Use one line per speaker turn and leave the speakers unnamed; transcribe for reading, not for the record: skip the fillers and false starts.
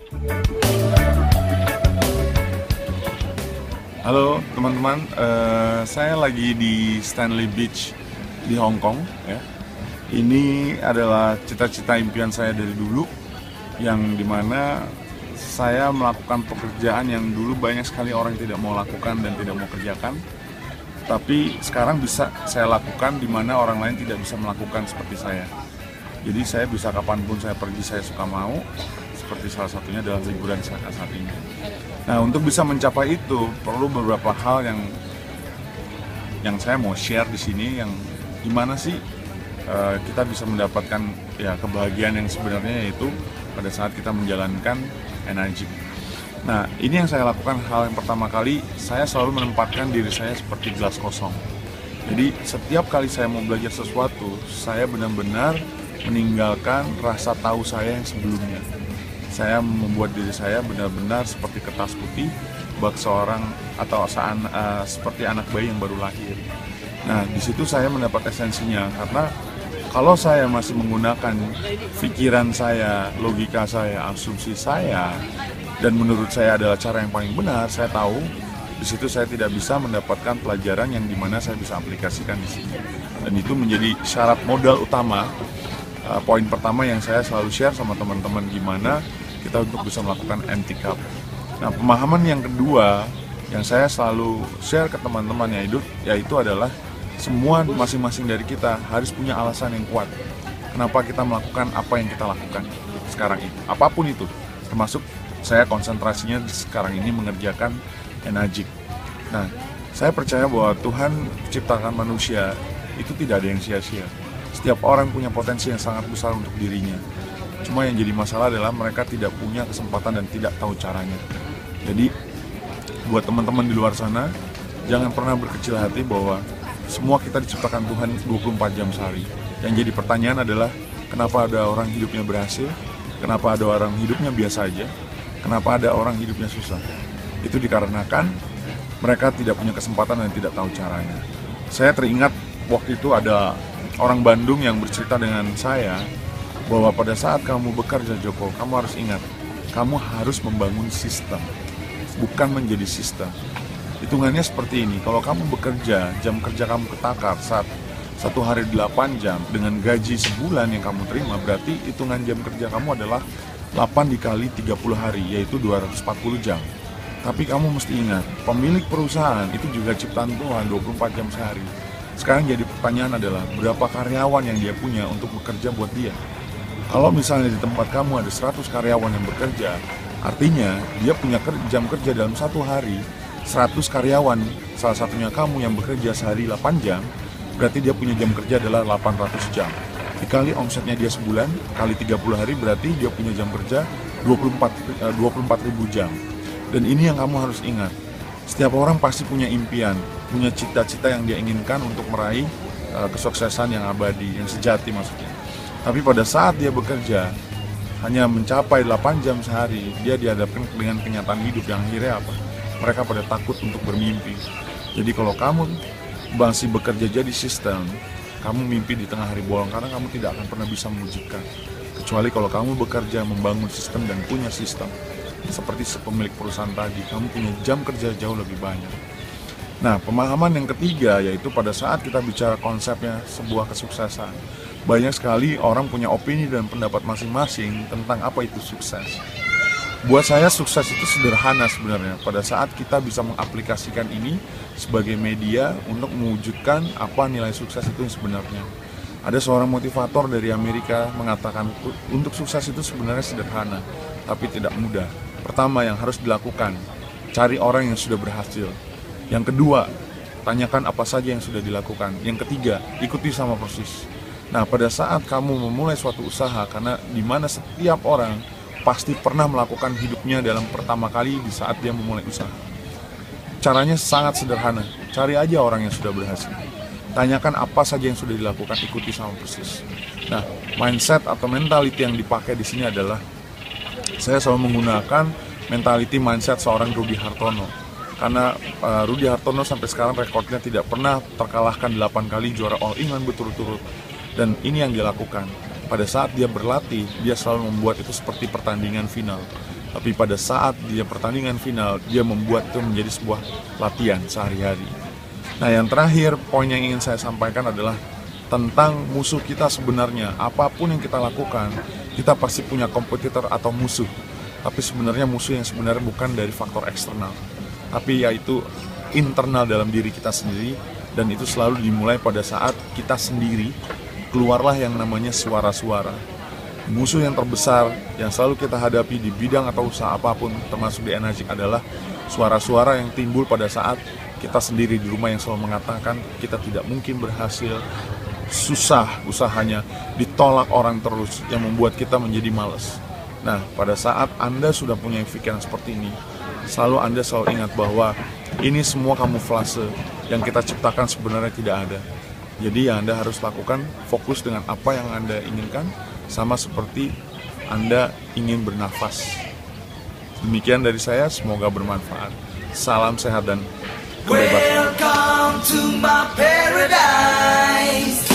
Halo teman-teman, saya lagi di Stanley Beach di Hong Kong ya. Ini adalah cita-cita impian saya dari dulu, yang dimana saya melakukan pekerjaan yang dulu banyak sekali orang tidak mau lakukan dan tidak mau kerjakan. Tapi sekarang bisa saya lakukan di mana orang lain tidak bisa melakukan seperti saya. Jadi saya bisa kapanpun saya pergi, saya suka mau. Seperti salah satunya adalah liburan saat ini. Nah, untuk bisa mencapai itu perlu beberapa hal yang saya mau share di sini, yang gimana sih kita bisa mendapatkan ya kebahagiaan yang sebenarnya, yaitu pada saat kita menjalankan NIG. Nah, ini yang saya lakukan. Hal yang pertama kali, saya selalu menempatkan diri saya seperti gelas kosong. Jadi setiap kali saya mau belajar sesuatu, saya benar-benar meninggalkan rasa tahu saya yang sebelumnya. Saya membuat diri saya benar-benar seperti kertas putih bak seorang atau seperti anak bayi yang baru lahir. Nah, di situ saya mendapat esensinya, karena kalau saya masih menggunakan pikiran saya, logika saya, asumsi saya, dan menurut saya adalah cara yang paling benar, saya tahu di situ saya tidak bisa mendapatkan pelajaran yang dimana saya bisa aplikasikan di sini. Dan itu menjadi syarat modal utama. Poin pertama yang saya selalu share sama teman-teman, gimana kita untuk bisa melakukan empty cup. Nah, pemahaman yang kedua yang saya selalu share ke teman-teman yaitu adalah semua masing-masing dari kita harus punya alasan yang kuat kenapa kita melakukan apa yang kita lakukan sekarang itu, apapun itu, termasuk saya konsentrasinya sekarang ini mengerjakan NIG. Nah, saya percaya bahwa Tuhan ciptakan manusia itu tidak ada yang sia-sia. Setiap orang punya potensi yang sangat besar untuk dirinya. Cuma yang jadi masalah adalah mereka tidak punya kesempatan dan tidak tahu caranya. Jadi buat teman-teman di luar sana, jangan pernah berkecil hati bahwa semua kita diciptakan Tuhan 24 jam sehari. Yang jadi pertanyaan adalah, kenapa ada orang hidupnya berhasil? Kenapa ada orang hidupnya biasa aja? Kenapa ada orang hidupnya susah? Itu dikarenakan mereka tidak punya kesempatan dan tidak tahu caranya. Saya teringat waktu itu ada orang Bandung yang bercerita dengan saya bahwa pada saat kamu bekerja, Joko, kamu harus ingat, kamu harus membangun sistem, bukan menjadi sistem. Hitungannya seperti ini, kalau kamu bekerja, jam kerja kamu ketakar saat satu hari 8 jam dengan gaji sebulan yang kamu terima, berarti hitungan jam kerja kamu adalah 8 dikali 30 hari, yaitu 240 jam. Tapi kamu mesti ingat, pemilik perusahaan itu juga ciptaan Tuhan 24 jam sehari. Sekarang jadi pertanyaan adalah, berapa karyawan yang dia punya untuk bekerja buat dia? Kalau misalnya di tempat kamu ada 100 karyawan yang bekerja, artinya dia punya jam kerja dalam satu hari 100 karyawan, salah satunya kamu yang bekerja sehari 8 jam, berarti dia punya jam kerja adalah 800 jam. Dikali omsetnya dia sebulan, kali 30 hari, berarti dia punya jam kerja 24.000 jam. Dan ini yang kamu harus ingat. Setiap orang pasti punya impian, punya cita-cita yang dia inginkan untuk meraih kesuksesan yang abadi, yang sejati maksudnya. Tapi pada saat dia bekerja, hanya mencapai 8 jam sehari, dia dihadapkan dengan kenyataan hidup yang akhirnya apa? Mereka pada takut untuk bermimpi. Jadi kalau kamu masih bekerja jadi sistem, kamu mimpi di tengah hari bolong, karena kamu tidak akan pernah bisa mewujudkan. Kecuali kalau kamu bekerja membangun sistem dan punya sistem. Seperti pemilik perusahaan tadi, kamu punya jam kerja jauh lebih banyak. Nah, pemahaman yang ketiga yaitu pada saat kita bicara konsepnya sebuah kesuksesan, banyak sekali orang punya opini dan pendapat masing-masing tentang apa itu sukses. Buat saya sukses itu sederhana sebenarnya, pada saat kita bisa mengaplikasikan ini sebagai media untuk mewujudkan apa nilai sukses itu yang sebenarnya. Ada seorang motivator dari Amerika mengatakan untuk sukses itu sebenarnya sederhana, tapi tidak mudah. Pertama yang harus dilakukan, cari orang yang sudah berhasil. Yang kedua, tanyakan apa saja yang sudah dilakukan. Yang ketiga, ikuti sama persis. Nah, pada saat kamu memulai suatu usaha, karena di mana setiap orang pasti pernah melakukan hidupnya dalam pertama kali di saat dia memulai usaha. Caranya sangat sederhana, cari aja orang yang sudah berhasil. Tanyakan apa saja yang sudah dilakukan, ikuti sama persis. Nah, mindset atau mentality yang dipakai di sini adalah, saya selalu menggunakan mentality mindset seorang Rudy Hartono. Karena Rudy Hartono sampai sekarang rekornya tidak pernah terkalahkan 8 kali juara All England berturut-turut. Dan ini yang dia lakukan. Pada saat dia berlatih, dia selalu membuat itu seperti pertandingan final. Tapi pada saat dia pertandingan final, dia membuat itu menjadi sebuah latihan sehari-hari. Nah, yang terakhir, poin yang ingin saya sampaikan adalah tentang musuh kita sebenarnya. Apapun yang kita lakukan, kita pasti punya kompetitor atau musuh. Tapi sebenarnya musuh yang sebenarnya bukan dari faktor eksternal, tapi yaitu internal dalam diri kita sendiri. Dan itu selalu dimulai pada saat kita sendiri keluarlah yang namanya suara-suara. Musuh yang terbesar yang selalu kita hadapi di bidang atau usaha apapun, termasuk di Energik, adalah suara-suara yang timbul pada saat kita sendiri di rumah yang selalu mengatakan kita tidak mungkin berhasil, susah usahanya, ditolak orang terus, yang membuat kita menjadi malas. Nah, pada saat Anda sudah punya pikiran seperti ini, Anda selalu ingat bahwa ini semua kamuflase yang kita ciptakan sebenarnya tidak ada. Jadi yang Anda harus lakukan, fokus dengan apa yang Anda inginkan, sama seperti Anda ingin bernafas. Demikian dari saya, semoga bermanfaat. Salam sehat dan kebebasan.
Welcome to my paradise.